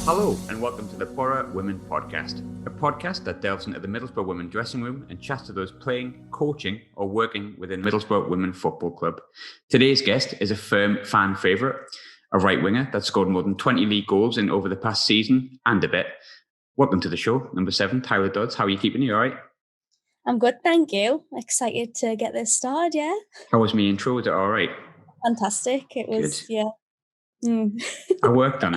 Hello and welcome to the Boro Women podcast, a podcast that delves into the Middlesbrough Women dressing room and chats to those playing, coaching or working within Middlesbrough Women Football Club. Today's guest is a firm fan favourite, a right winger that scored more than 20 league goals in over the past season and a bit. Welcome to the show, number 7, Tyler Dodds. How are you keeping? You all right? I'm good, thank you. Excited to get this started, yeah. How was my intro? Was it all right? Fantastic. It was, Good. yeah. I worked on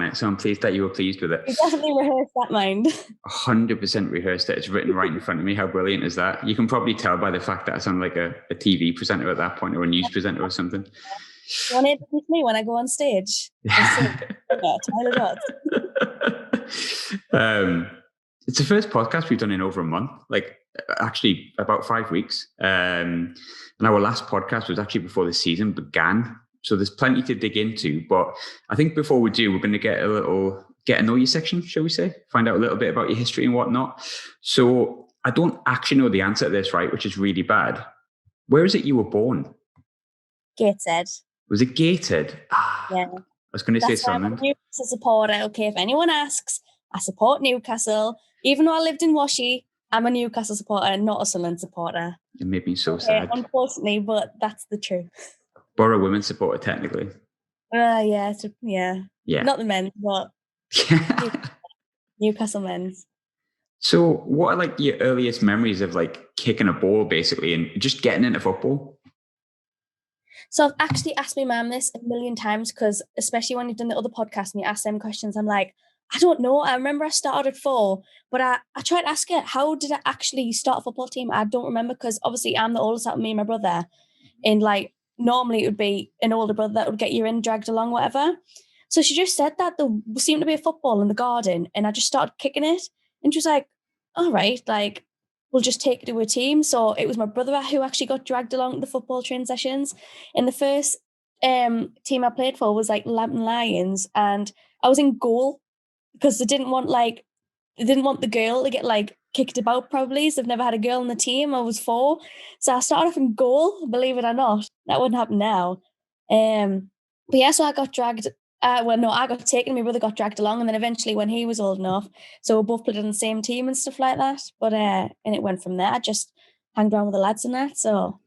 it, so I'm pleased that you were pleased with it. You definitely rehearsed that, mind. 100% rehearsed it. It's written right in front of me. How brilliant is that? You can probably tell by the fact that I sound like a TV presenter at that point, or a news presenter or something. You want to introduce me when I go on stage? Tyler Dodds. It's the first podcast we've done in over a month, like actually about 5 weeks. And our last podcast was actually before the season began. So there's plenty to dig into. But I think before we do, we're going to get to know you section, shall we say? Find out a little bit about your history and whatnot. So I don't actually know the answer to this, right? Which is really bad. Where is it you were born? Gateshead. Was it Gateshead? Yeah. I was going to say Sunderland. I'm a Newcastle supporter. Okay, if anyone asks, I support Newcastle. Even though I lived in Washie, I'm a Newcastle supporter, not a Sunderland supporter. It made me so sad. Unfortunately, but that's the truth. Boro Women supporter, technically. Yeah. Yeah. Not the men, but Newcastle men's. So what are like your earliest memories of like kicking a ball basically and just getting into football? So I've actually asked my mum this a million times because especially when you've done the other podcast and you ask them questions, I'm like, I don't know. I remember I started at 4, but I tried to ask her, how did I actually start a football team? I don't remember because obviously I'm the oldest out of me and my brother. And like normally it would be an older brother that would get you in, dragged along, whatever. So she just said that there seemed to be a football in the garden and I just started kicking it. And she was like, all right, like, we'll just take it to a team. So it was my brother who actually got dragged along to the football train sessions. And the first team I played for was like Lambton Lions. And I was in goal because they didn't want the girl to get like kicked about probably. So they've never had a girl on the team. I was 4. So I started off in goal, believe it or not. That wouldn't happen now. But yeah, so I got dragged. I got taken. My brother got dragged along, and then eventually, when he was old enough, so we both played on the same team and stuff like that. But and it went from there. I just hanged around with the lads and that. So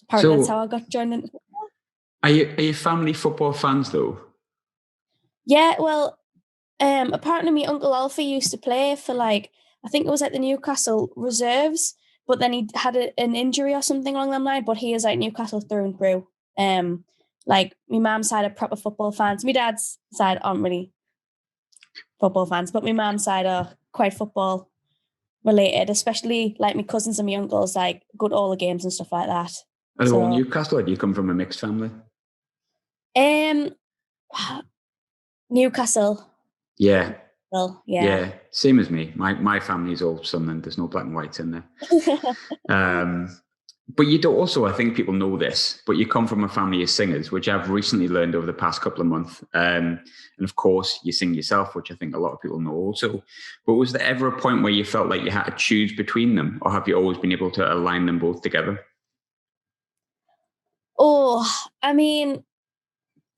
apparently, that's how I got joined into football. Are you family football fans though? Yeah, well, apparently, my uncle Alfie used to play for like I think it was like the Newcastle reserves, but then he had an injury or something along that line. But he is like Newcastle through and through. Like my mum's side are proper football fans. My dad's side aren't really football fans, but my mum's side are quite football related, especially like my cousins and my uncles like go to all the games and stuff like that. Are they all Newcastle or do you come from a mixed family? Newcastle. Yeah. Well, yeah. Yeah, same as me. My family's all Sunderland. There's no black and whites in there. But you don't also, I think people know this, but you come from a family of singers, which I've recently learned over the past couple of months. And of course, you sing yourself, which I think a lot of people know also. But was there ever a point where you felt like you had to choose between them? Or have you always been able to align them both together? Oh, I mean,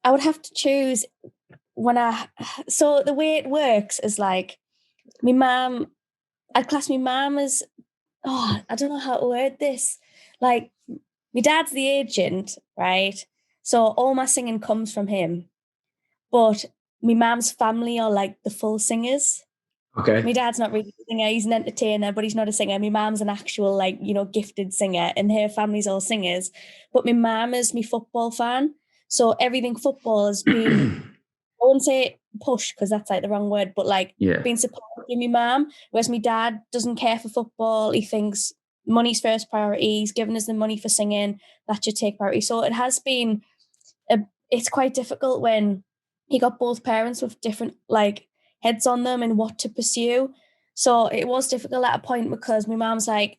I would have to choose so the way it works is like my mum, I'd class my mum as, I don't know how to word this. Like, my dad's the agent, right? So all my singing comes from him. But my mum's family are like the full singers. Okay. My dad's not really a singer. He's an entertainer, but he's not a singer. My mum's an actual, like, gifted singer, and her family's all singers. But my mum is my football fan. So everything football has been, I wouldn't say push because that's like the wrong word, but like being supported by my mum. Whereas my dad doesn't care for football. He thinks money's first priority. He's given us the money for singing. That should take priority. So it has been, it's quite difficult when he got both parents with different like heads on them and what to pursue. So it was difficult at a point because my mum's like,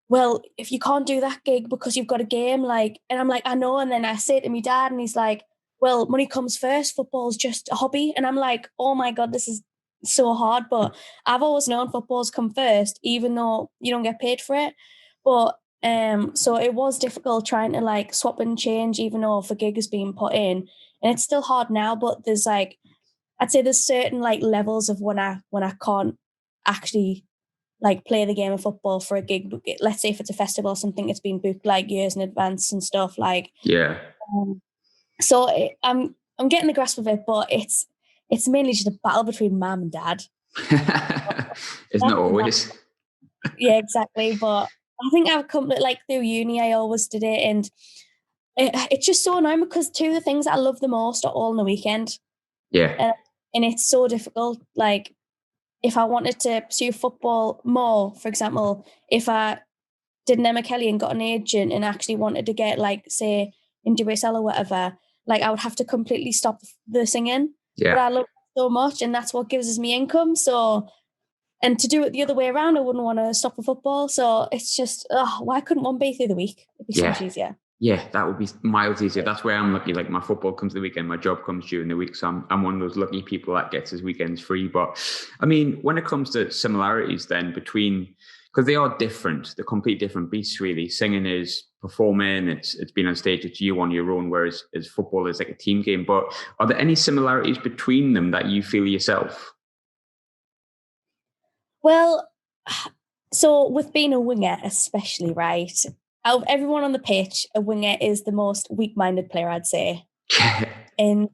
well, if you can't do that gig because you've got a game, like, and I'm like, I know. And then I say it to my dad and he's like, well, money comes first. Football's just a hobby. And I'm like, oh my God, this is so hard. But I've always known football's come first, even though you don't get paid for it. But so it was difficult trying to like swap and change, even though if a gig is being put in. And it's still hard now, but there's like, I'd say there's certain like levels of when I can't actually like play the game of football for a gig. Let's say if it's a festival or something, it's been booked like years in advance and stuff. Like, Yeah. So I'm getting the grasp of it, but it's mainly just a battle between mum and dad. Isn't it always? Yeah, exactly. But I think I've come like through uni, I always did it, and it's just so annoying because two of the things I love the most are all on the weekend. Yeah. And it's so difficult. Like, if I wanted to pursue football more, for example, if I did an Emma Kelly and got an agent and actually wanted to get, like, say, into WSL or whatever, like, I would have to completely stop the singing. Yeah. But I love it so much, and that's what gives us me income. So, and to do it the other way around, I wouldn't want to stop the football. So it's just, why couldn't one be through the week? It'd be so much easier. Yeah, that would be miles easier. That's where I'm lucky. Like, my football comes the weekend, my job comes during the week. So I'm one of those lucky people that gets his weekends free. But I mean, when it comes to similarities then between, because they are different, they're completely different beasts really. Singing is performing, it's being on stage, it's you on your own, whereas as football is like a team game. But are there any similarities between them that you feel yourself? Well, so with being a winger, especially, right? Out of everyone on the pitch, a winger is the most weak-minded player, I'd say. And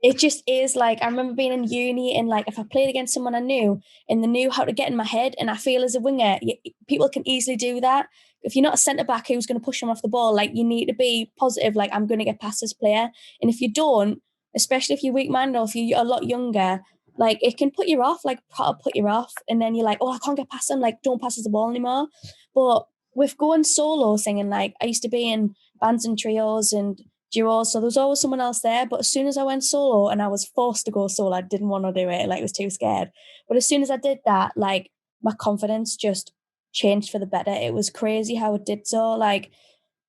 it just is like, I remember being in uni and like, if I played against someone I knew and they knew how to get in my head, and I feel as a winger, people can easily do that. If you're not a centre-back who's going to push them off the ball, like, you need to be positive, like, I'm going to get past this player. And if you don't, especially if you're weak-minded or if you're a lot younger, like, it can put you off, like, put you off. And then you're like, oh, I can't get past them. Like, don't pass us the ball anymore. But with going solo singing, like, I used to be in bands and trios and duos, so there was always someone else there. But as soon as I went solo and I was forced to go solo, I didn't want to do it. Like, I was too scared. But as soon as I did that, like, my confidence just changed for the better. It was crazy how it did so. Like,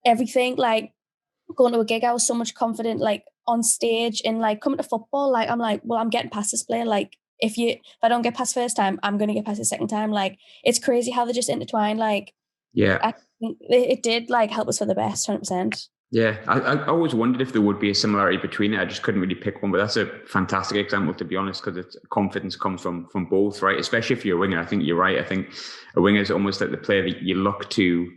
everything, like, going to a gig, I was so much confident, like, on stage, and like coming to football, like, I'm like, well, I'm getting past this player. Like, if I don't get past first time, I'm going to get past the second time. Like, it's crazy how they just intertwine. Like, yeah, I think it did like help us for the best, 100%. Yeah, I always wondered if there would be a similarity between it. I just couldn't really pick one, but that's a fantastic example, to be honest, because confidence comes from both, right? Especially if you're a winger. I think you're right. I think a winger is almost like the player that you look to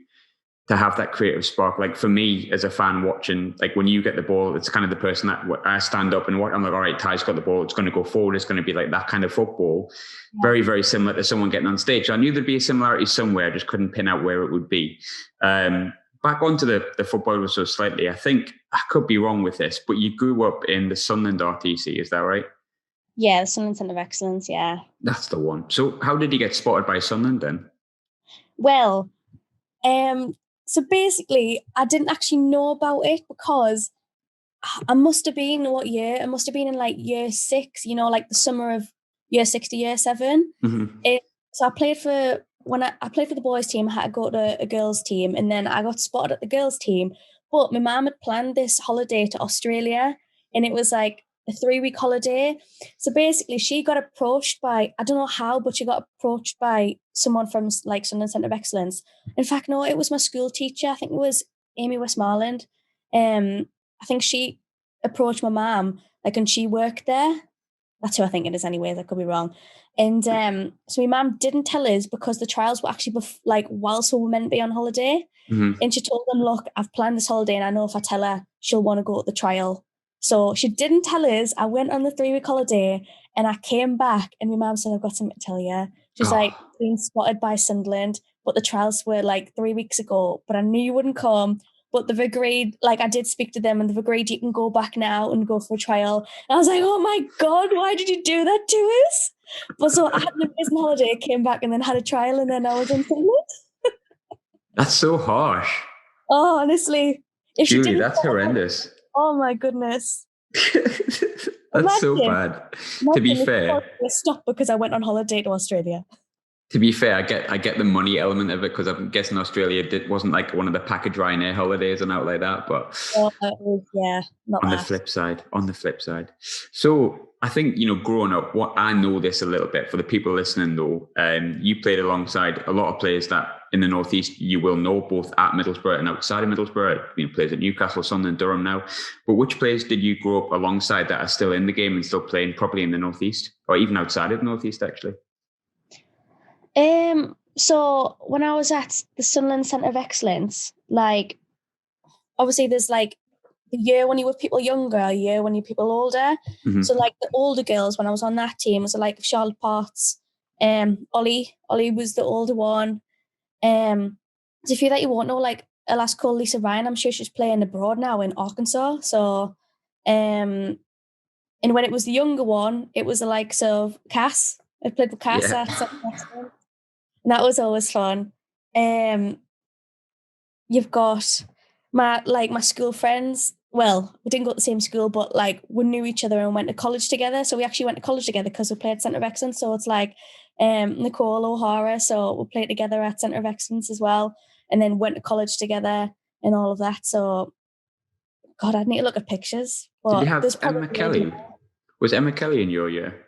have that creative spark. Like, for me as a fan watching, like, when you get the ball, it's kind of the person that I stand up and I'm like, all right, Ty's got the ball, it's going to go forward, it's going to be like that kind of football. Yeah. Very, very similar to someone getting on stage. So I knew there'd be a similarity somewhere, I just couldn't pin out where it would be. Back onto the football so slightly, I think I could be wrong with this, but you grew up in the Sunderland RTC, is that right? Yeah, the Sunderland Centre of Excellence, yeah. That's the one. So how did you get spotted by Sunderland then? Well, so basically, I didn't actually know about it because I must have been, what year? I must have been in like year 6, like the summer of year 6 to year 7. Mm-hmm. So I played for, when I played for the boys team, I had to go to a girls team, and then I got spotted at the girls team. But my mum had planned this holiday to Australia, and it was like a 3-week holiday. So basically, she got approached by, I don't know how, but she got approached by someone from like Sunderland Centre of Excellence. In fact, no, it was my school teacher. I think it was Amy Westmoreland. I think she approached my mum, like, and she worked there. That's who I think it is anyways. I could be wrong. And so my mum didn't tell us because the trials were actually like whilst we were meant to be on holiday. Mm-hmm. And she told them, look, I've planned this holiday and I know if I tell her, she'll want to go at the trial. So she didn't tell us. I went on the 3-week holiday and I came back and my mum said, I've got something to tell you. She was like, being spotted by Sunderland, but the trials were like 3 weeks ago, but I knew you wouldn't come. But they've agreed, like, I did speak to them and they've agreed you can go back now and go for a trial. And I was like, oh my God, why did you do that to us? But so I had an amazing holiday, came back and then had a trial, and then I was on Sunderland. That's so harsh. Oh, honestly. If Julie, that's horrendous. Oh my goodness. That's so bad. To be fair. Stop because I went on holiday to Australia. To be fair, I get the money element of it because I'm guessing Australia wasn't like one of the package Ryanair holidays and out like that. But not on the flip side. So I think, growing up, what I know this a little bit for the people listening though, you played alongside a lot of players that in the Northeast you will know, both at Middlesbrough and outside of Middlesbrough. Plays at Newcastle, Sunderland, Durham now. But which players did you grow up alongside that are still in the game and still playing, probably in the Northeast or even outside of the Northeast, actually? So when I was at the Sunderland Centre of Excellence, like, obviously there's like the year when you're with people younger, a year when you're people older. Mm-hmm. So like the older girls, when I was on that team, was like Charlotte Potts, Ollie was the older one. There's a few that you won't know, like a lass called Lisa Ryan. I'm sure she's playing abroad now in Arkansas. So, and when it was the younger one, it was the likes of Cass. I played with Cass at Centre of Excellence. And that was always fun. You've got my school friends. Well, we didn't go to the same school, but like we knew each other and went to college together. So we actually went to college together because we played Centre of Excellence. So it's like Nicole O'Hara. So we played together at Centre of Excellence as well, and then went to college together and all of that. So, God, I'd need to look at pictures. Did you have Emma Kelly? Was Emma Kelly in your year?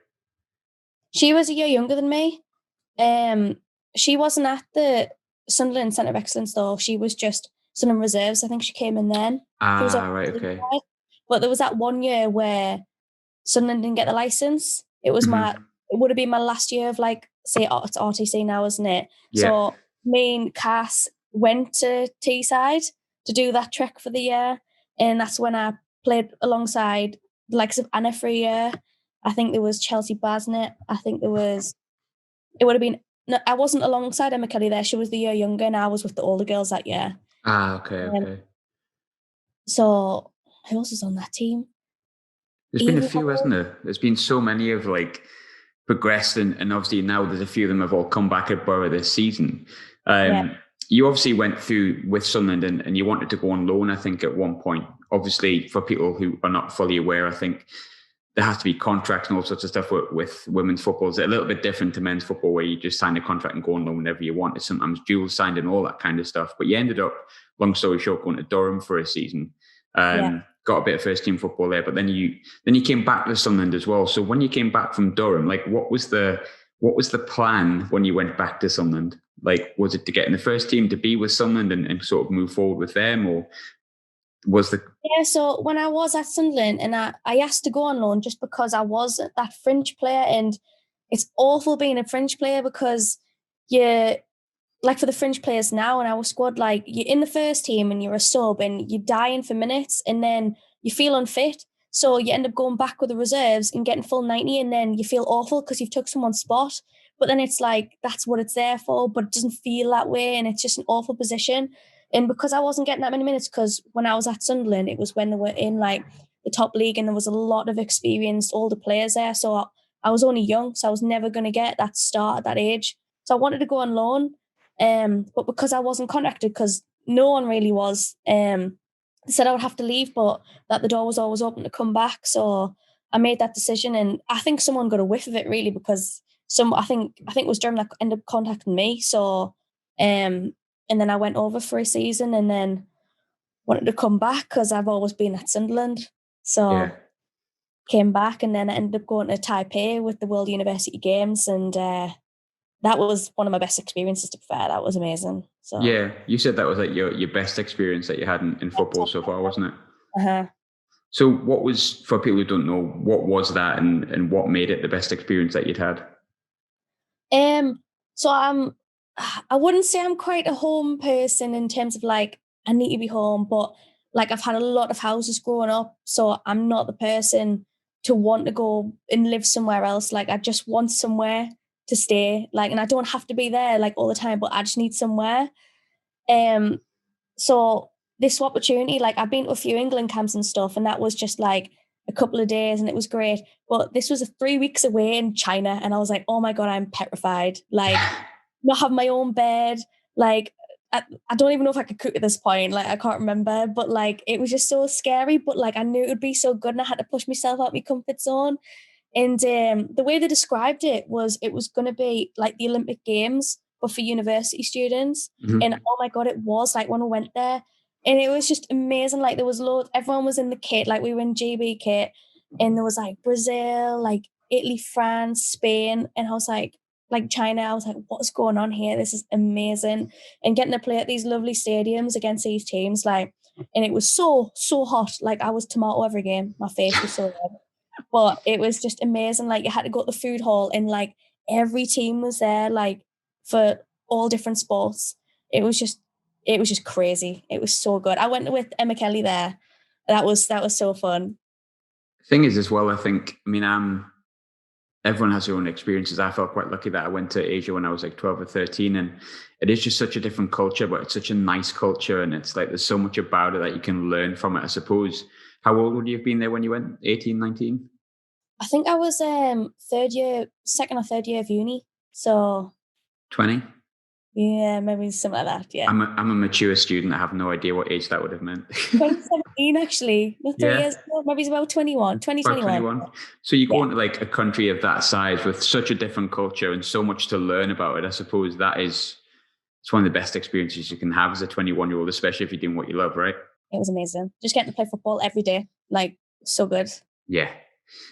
She was a year younger than me. She wasn't at the Sunderland Centre of Excellence though. She was just Sunderland Reserves. I think she came in then. Right, okay. But there was that one year where Sunderland didn't get the licence. It was it would have been my last year of like, say, it's RTC now, isn't it? Yeah. So me and Cass went to Teesside to do that trek for the year. And that's when I played alongside the likes of Anna for a year. I think there was Chelsea Basnett. It would have been, no, I wasn't alongside Emma Kelly there. She was the year younger and I was with the older girls that year. Okay. So who else is on that team? There's been a few, hasn't there? There's been so many of like progressed and obviously now there's a few of them have all come back at Boro this season. You obviously went through with Sunderland and you wanted to go on loan, I think, at one point. Obviously, for people who are not fully aware, I think there has to be contracts and all sorts of stuff with women's football. It's a little bit different to men's football where you just sign a contract and go on loan whenever you want. It's sometimes dual signed and all that kind of stuff. But you ended up, long story short, going to Durham for a season. Got a bit of first team football there, but then you came back to Sunderland as well. So when you came back from Durham, like what was the plan when you went back to Sunderland? Like, was it to get in the first team, to be with Sunderland and sort of move forward with them, or was the... Yeah, so when I was at Sunderland and I asked to go on loan just because I was that fringe player, and it's awful being a fringe player because you're, like for the fringe players now in our squad, like you're in the first team and you're a sub and you're dying for minutes and then you feel unfit. So you end up going back with the reserves and getting full 90 and then you feel awful because you've took someone's spot. But then it's like, that's what it's there for, but it doesn't feel that way and it's just an awful position. And because I wasn't getting that many minutes, because when I was at Sunderland, it was when they were in like the top league and there was a lot of experienced older players there. So I was only young, so I was never going to get that start at that age. So I wanted to go on loan. But because I wasn't contracted, because no one really was, they said I would have to leave, but that the door was always open to come back. So I made that decision, and I think someone got a whiff of it really because I think it was Durham that ended up contacting me. So, and then I went over for a season, and then wanted to come back because I've always been at Sunderland. So came back, and then I ended up going to Taipei with the World University Games, and that was one of my best experiences, to be fair. That was amazing. So yeah, you said that was like your best experience that you had in football so far, wasn't it? So what was, for people who don't know, what was that and what made it the best experience that you'd had? So I wouldn't say I'm quite a home person in terms of like, I need to be home, but like I've had a lot of houses growing up, so I'm not the person to want to go and live somewhere else. Like I just want somewhere to stay, like, and I don't have to be there like all the time, but I just need somewhere. So this opportunity, like I've been to a few England camps and stuff, and that was just like a couple of days and it was great. But this was 3 weeks away in China, and I was like, oh my God, I'm petrified. Like not having my own bed, like I don't even know if I could cook at this point. Like I can't remember, but like it was just so scary. But like I knew it would be so good, and I had to push myself out of my comfort zone. And the way they described it was going to be like the Olympic Games, but for university students. Mm-hmm. And oh my God, it was like when I went there, and it was just amazing. Like there was loads, everyone was in the kit, like we were in GB kit, and there was like Brazil, like Italy, France, Spain, and I was like, like China. I was like, what's going on here? This is amazing. And getting to play at these lovely stadiums against these teams, like, and it was so hot. Like I was tomato every game. My face was so red. But it was just amazing. Like you had to go to the food hall and like every team was there, like for all different sports. It was just crazy. It was so good. I went with Emma Kelly there. That was so fun. Thing is, as well, I think, I mean, everyone has their own experiences. I felt quite lucky that I went to Asia when I was like 12 or 13, and it is just such a different culture, but it's such a nice culture, and it's like there's so much about it that you can learn from it, I suppose. How old would you have been there when you went? 18, 19? I think I was second or third year of uni. So 20? yeah, maybe something like that. Yeah. I'm a mature student. I have no idea what age that would have meant. 2017 actually. Not 3 Yeah. years ago. Maybe it's about 21. About 2021. 21. So you go Yeah. into like a country of that size with such a different culture and so much to learn about it. I suppose it's one of the best experiences you can have as a 21-year-old, especially if you're doing what you love, right? It was amazing. Just getting to play football every day. Like so good. Yeah.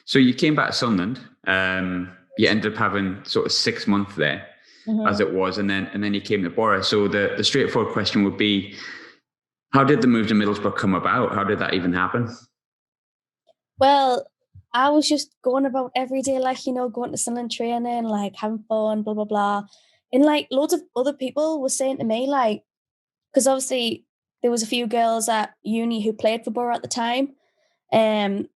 So you came back to Sunderland. You ended up having sort of 6 months there, as it was, and then you came to Boro. So the straightforward question would be, how did the move to Middlesbrough come about? How did that even happen? Well, I was just going about every day, like, you know, going to Sunderland training, like having fun, blah, blah, blah. And like loads of other people were saying to me, like, because obviously there was a few girls at uni who played for Boro at the time. And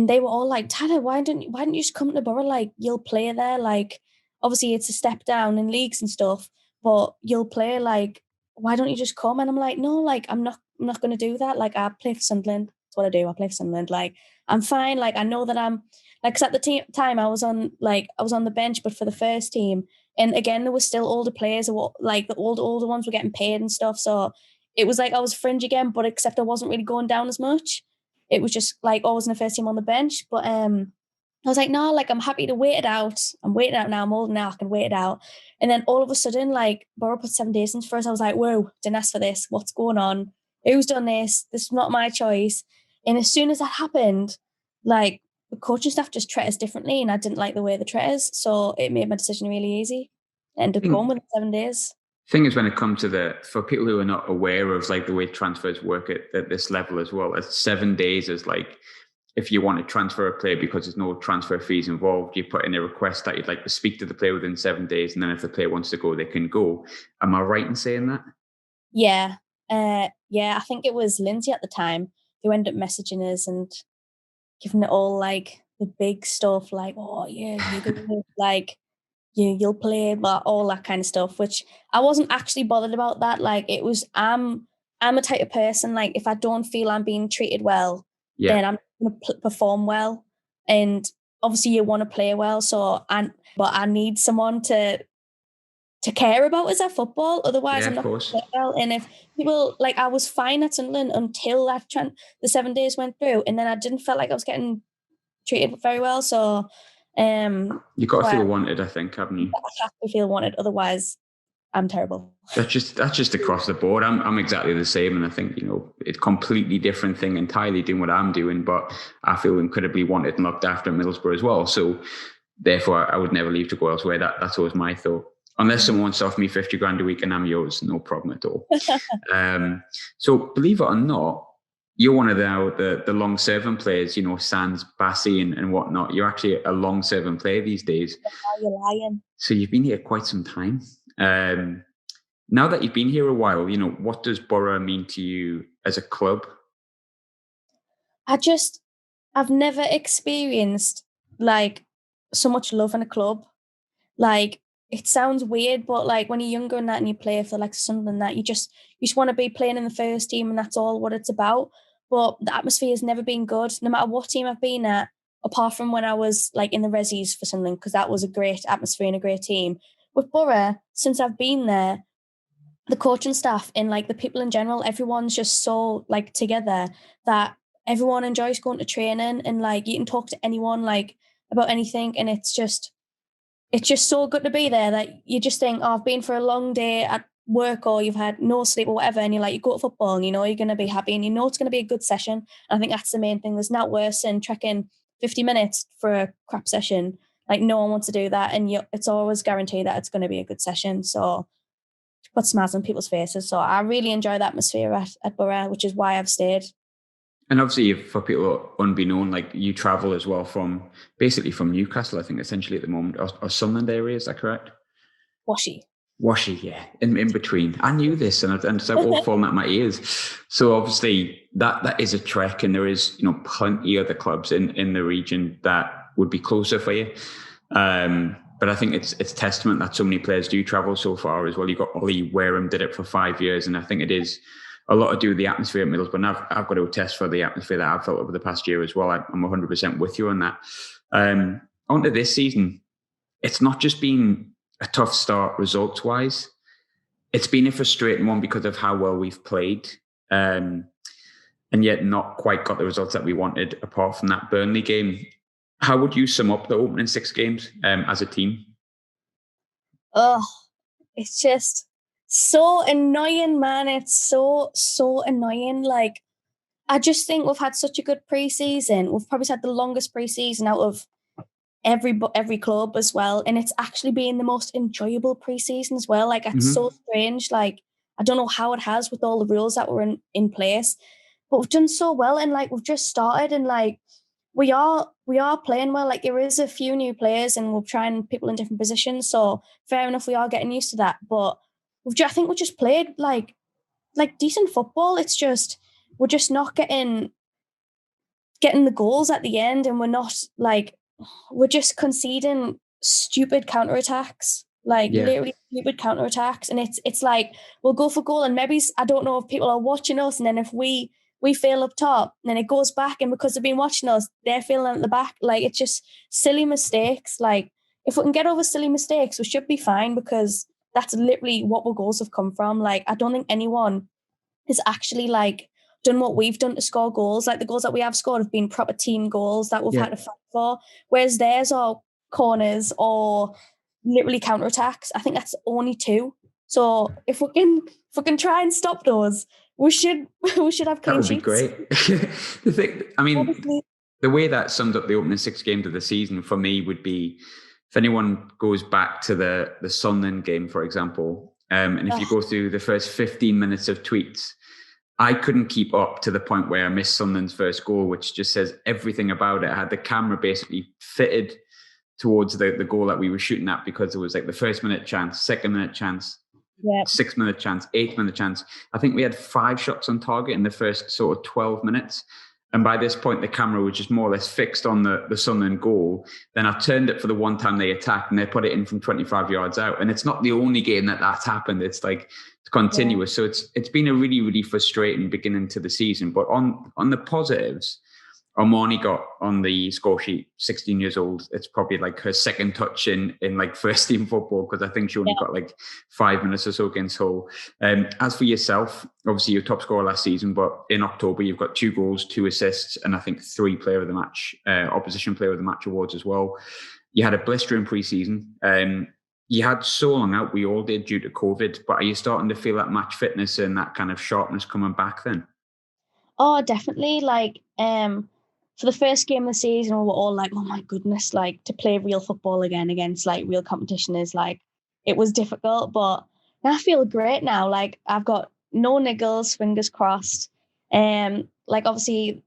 they were all like, Tyler, why didn't you just come to Boro? Like, you'll play there. Like, obviously it's a step down in leagues and stuff, but you'll play. Like, why don't you just come? And I'm like, no, like, I'm not going to do that. Like, I play for Sunderland. That's what I do. I play for Sunderland. Like, I'm fine. Like, I know that I'm like, cause at the time I was on the bench, but for the first team. And again, there was still older players who were, like the older ones were getting paid and stuff. So it was like I was fringe again, but except I wasn't really going down as much. It was just like always in the first team on the bench. But I was like, no, like I'm happy to wait it out. I'm waiting out now. I'm old now. I can wait it out. And then all of a sudden, like Boro put 7 days in for us. I was like, whoa, didn't ask for this. What's going on? Who's done this? This is not my choice. And as soon as that happened, like the coaching staff just treat us differently, and I didn't like the way they treat us. So it made my decision really easy. I ended up going with 7 days. Thing is, when it comes to for people who are not aware of like the way transfers work at this level as well, 7 days is like, if you want to transfer a player because there's no transfer fees involved, you put in a request that you'd like to speak to the player within 7 days, and then if the player wants to go, they can go. Am I right in saying that? Yeah. I think it was Lindsay at the time who ended up messaging us and giving it all like the big stuff, like, oh yeah, you're gonna like you'll play, but all that kind of stuff, which I wasn't actually bothered about that. Like it was, I'm a type of person, like if I don't feel I'm being treated well, then I'm going to perform well. And obviously you want to play well. But I need someone to care about us at football. Otherwise I'm not going to play well. And if people, like I was fine at Sunderland until the 7 days went through, and then I didn't feel like I was getting treated very well. So you've got to feel wanted, I think, haven't you? I have to feel wanted, otherwise I'm terrible. That's just across the board. I'm exactly the same, and I think, you know, it's a completely different thing entirely doing what I'm doing, but I feel incredibly wanted and looked after in Middlesbrough as well. So therefore I would never leave to go elsewhere. That's always my thought. Unless someone wants to offer me 50 grand a week and I'm yours, no problem at all. So believe it or not, you're one of the long-serving players, you know, sans Bassi and whatnot. You're actually a long-serving player these days. You're lying. So you've been here quite some time. Now that you've been here a while, you know, what does Boro mean to you as a club? I've never experienced like so much love in a club. Like it sounds weird, but like when you're younger and that and you play for like Sunderland, that you just want to be playing in the first team and that's all what it's about. But the atmosphere has never been good, no matter what team I've been at, apart from when I was like in the resis for Sunderland, because that was a great atmosphere and a great team. With Boro, since I've been there, the coaching staff and like the people in general, everyone's just so like together that everyone enjoys going to training, and like you can talk to anyone like about anything, and it's just so good to be there that you just think, oh, I've been for a long day at work or you've had no sleep or whatever, and you're like, you go to football and you know you're going to be happy and you know it's going to be a good session. And I think that's the main thing. There's not worse than trekking 50 minutes for a crap session. Like no one wants to do that, and it's always guaranteed that it's going to be a good session. So put smiles on people's faces. So I really enjoy the atmosphere at Boro, which is why I've stayed. And obviously, for people unbeknown, like you travel as well from Newcastle, I think, essentially at the moment, or Sunderland area. Is that correct? Washy, yeah, in between. I knew this, and it's all falling out my ears. So obviously, that is a trek, and there is plenty of other clubs in the region that would be closer for you. But I think it's testament that so many players do travel so far as well. You've got Ollie Wareham did it for 5 years, and I think it is a lot to do with the atmosphere at Middlesbrough. And I've got to attest for the atmosphere that I've felt over the past year as well. I'm 100% with you on that. On to this season, it's not just been a tough start results-wise. It's been a frustrating one because of how well we've played, and yet not quite got the results that we wanted apart from that Burnley game. How would you sum up the opening 6 games as a team? Oh, it's just so annoying, man. It's so annoying. Like, I just think we've had such a good pre-season. We've probably had the longest pre-season out of every club as well, and it's actually been the most enjoyable pre-season as well. Like, it's so strange. Like, I don't know how it has with all the rules that were in place, but we've done so well, and like we've just started, and like we are playing well. Like, there is a few new players, and we're trying people in different positions. So fair enough, we are getting used to that. But I think we just played like decent football. It's just we're just not getting the goals at the end, and we're just conceding stupid counterattacks. Literally stupid counterattacks. And it's like we'll go for goal, and maybe I don't know if people are watching us, and then if we fail up top, and then it goes back, and because they've been watching us, they're failing at the back. Like, it's just silly mistakes. Like, if we can get over silly mistakes, we should be fine, because that's literally what our goals have come from. Like, I don't think anyone has actually like done what we've done to score goals. Like, the goals that we have scored have been proper team goals that we've had to fight for, whereas theirs are corners or literally counterattacks. I think that's only 2. So if we can try and stop those, we should have clean sheets. That would be great. The way that summed up the opening 6 games of the season for me would be, if anyone goes back to the Sunderland game, for example, and if you go through the first 15 minutes of tweets, I couldn't keep up to the point where I missed Sunderland's first goal, which just says everything about it. I had the camera basically fitted towards the goal that we were shooting at, because it was like the first minute chance, second minute chance, 6 minute chance, 8 minute chance. I think we had 5 shots on target in the first sort of 12 minutes. And by this point, the camera was just more or less fixed on the Sunderland goal. Then I turned it for the one time they attacked, and they put it in from 25 yards out. And it's not the only game that's happened. It's like it's continuous. So it's been a really, really frustrating beginning to the season. But on the positives, Armani got on the score sheet, 16 years old. It's probably like her second touch in like first team football, because I think she only got like 5 minutes or so against Hull. As for yourself, obviously you're top scorer last season, but in October you've got 2 goals, 2 assists, and I think 3 player of the match, opposition player of the match awards as well. You had a blistering pre-season. You had so long out, we all did, due to COVID, but are you starting to feel that match fitness and that kind of sharpness coming back then? Oh, definitely. Like, for the first game of the season, we were all like, oh my goodness, like, to play real football again against like real competition is like, it was difficult, but I feel great now. Like, I've got no niggles, fingers crossed. Like, obviously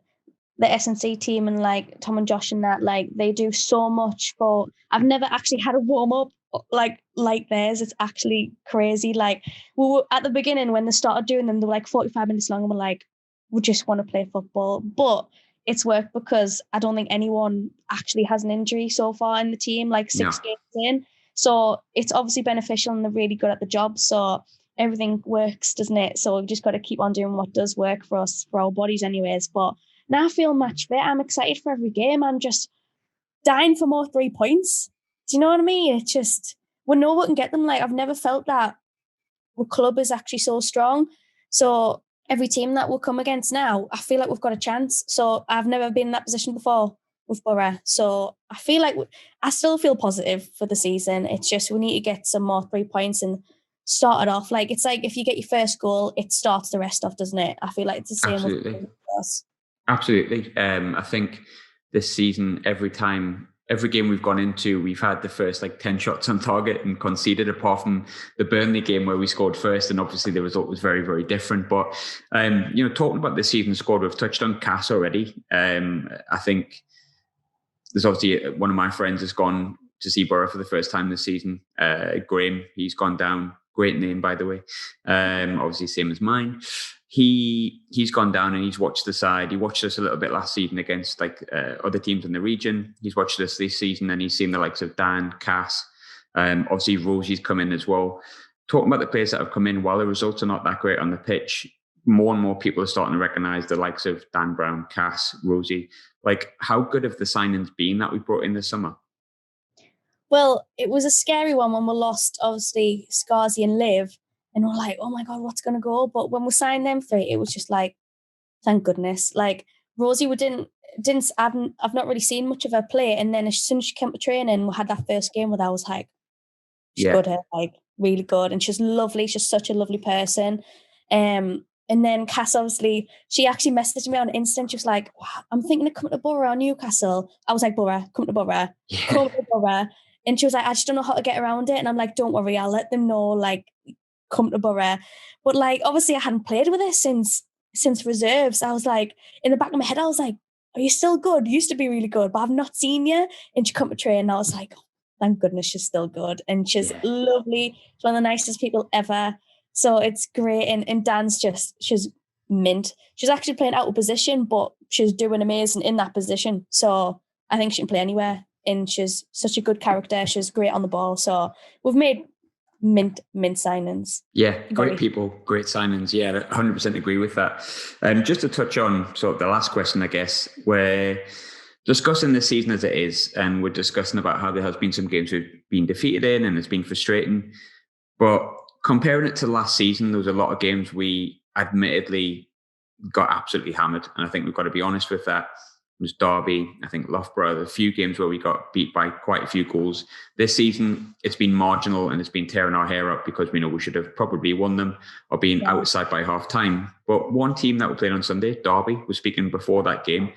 the SNC team and like Tom and Josh and that, like, they do so much for, I've never actually had a warm up like theirs. It's actually crazy. Like, we were at the beginning when they started doing them, they were like 45 minutes long, and we're like, we just want to play football. But it's worked because I don't think anyone actually has an injury so far in the team, like 6 games in. So it's obviously beneficial, and they're really good at the job. So everything works, doesn't it? So we've just got to keep on doing what does work for us, for our bodies anyways. But now I feel match fit. I'm excited for every game. I'm just dying for more 3 points. Do you know what I mean? It's just, we know we can get them. Like, I've never felt that our club is actually so strong. So every team that we'll come against now, I feel like we've got a chance. So I've never been in that position before with Boro. So I feel like I still feel positive for the season. It's just we need to get some more 3 points and start it off. Like, it's like if you get your first goal, it starts the rest off, doesn't it? I feel like it's the same with us. Absolutely. I think this season, every time every game we've gone into, we've had the first 10 shots on target and conceded, apart from the Burnley game where we scored first. And obviously the result was very, very different. But, talking about the season squad, we've touched on Cass already. I think there's obviously one of my friends has gone to see Boro for the first time this season. Graham, he's gone down. Great name, by the way. Obviously, same as mine. He's gone down and he's watched the side. He watched us a little bit last season against other teams in the region. He's watched us this season and he's seen the likes of Dan, Cass. Obviously, Rosie's come in as well. Talking about the players that have come in, while the results are not that great on the pitch, more and more people are starting to recognise the likes of Dan Brown, Cass, Rosie. How good have the signings been that we brought in this summer? Well, it was a scary one when we lost, obviously, Scarzy and Liv. And we're like, oh my God, what's going to go? But when we signed them three, it was just thank goodness. Rosie, I've not really seen much of her play. And then as soon as she came to training, we had that first game with her, I was like, she's good, really good. And she's lovely. She's such a lovely person. And then Cass, obviously, she actually messaged me on Insta. She was like, wow, I'm thinking of coming to Boro or Newcastle. I was like, Boro, come to Boro. Yeah. Come to Boro. And she was like, I just don't know how to get around it. And I'm like, don't worry, I'll let them know, come to Boro. But obviously I hadn't played with her since reserves. I was like, in the back of my head, I was like, are you still good? You used to be really good, but I've not seen you. And she come to train and I was like, oh, thank goodness she's still good. And she's lovely. She's one of the nicest people ever. So it's great. And Dan's she's mint. She's actually playing out of position, but she's doing amazing in that position. So I think she can play anywhere. And she's such a good character. She's great on the ball. So we've made mint signings. Yeah, great people, great signings. Yeah, 100% agree with that. Just to touch on sort of the last question, I guess, we're discussing this season as it is, and we're discussing about how there has been some games we've been defeated in and it's been frustrating. But comparing it to last season, there was a lot of games we admittedly got absolutely hammered. And I think we've got to be honest with that. It was Derby, I think Loughborough, a few games where we got beat by quite a few goals. This season, it's been marginal and it's been tearing our hair up because we know we should have probably won them or been outside by half time. But one team that we played on Sunday, Derby, was speaking before that game.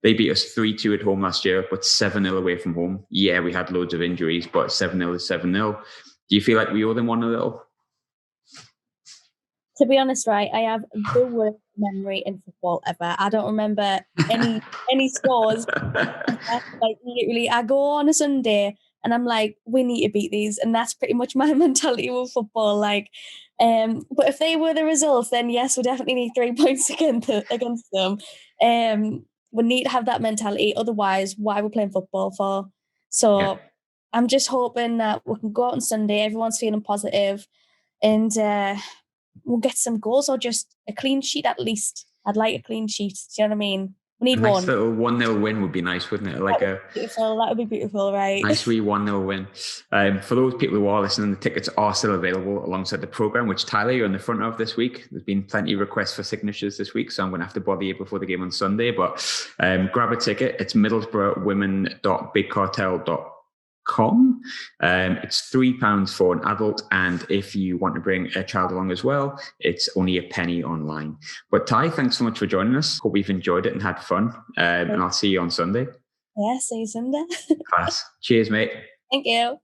They beat us 3-2 at home last year, but 7-0 away from home. Yeah, we had loads of injuries, but 7-0 is 7-0. Do you feel like we owe them one a little? To be honest, right, I have the worst memory in football ever. I don't remember any scores. Literally, I go on a Sunday and I'm like, we need to beat these. And that's pretty much my mentality with football. But if they were the results, then yes, we definitely need 3 points against them. We need to have that mentality. Otherwise, why are we playing football for? So I'm just hoping that we can go out on Sunday, everyone's feeling positive, and we'll get some goals or just a clean sheet at least. I'd like a clean sheet. Do you know what I mean? We need a nice little 1-0 win would be nice, wouldn't it? That would be beautiful, right? Nice wee 1-0 win. For those people who are listening, the tickets are still available alongside the programme, which Tyler, you're in the front of this week. There's been plenty of requests for signatures this week, so I'm going to have to bother you before the game on Sunday. But grab a ticket. It's middlesbroughwomen.bigcartel.com. It's £3 for an adult, and if you want to bring a child along as well, it's only a penny online. But Ty, thanks so much for joining us. Hope you've enjoyed it and had fun, and I'll see you on Sunday. Yeah, see you Sunday. Class. Cheers, mate. Thank you.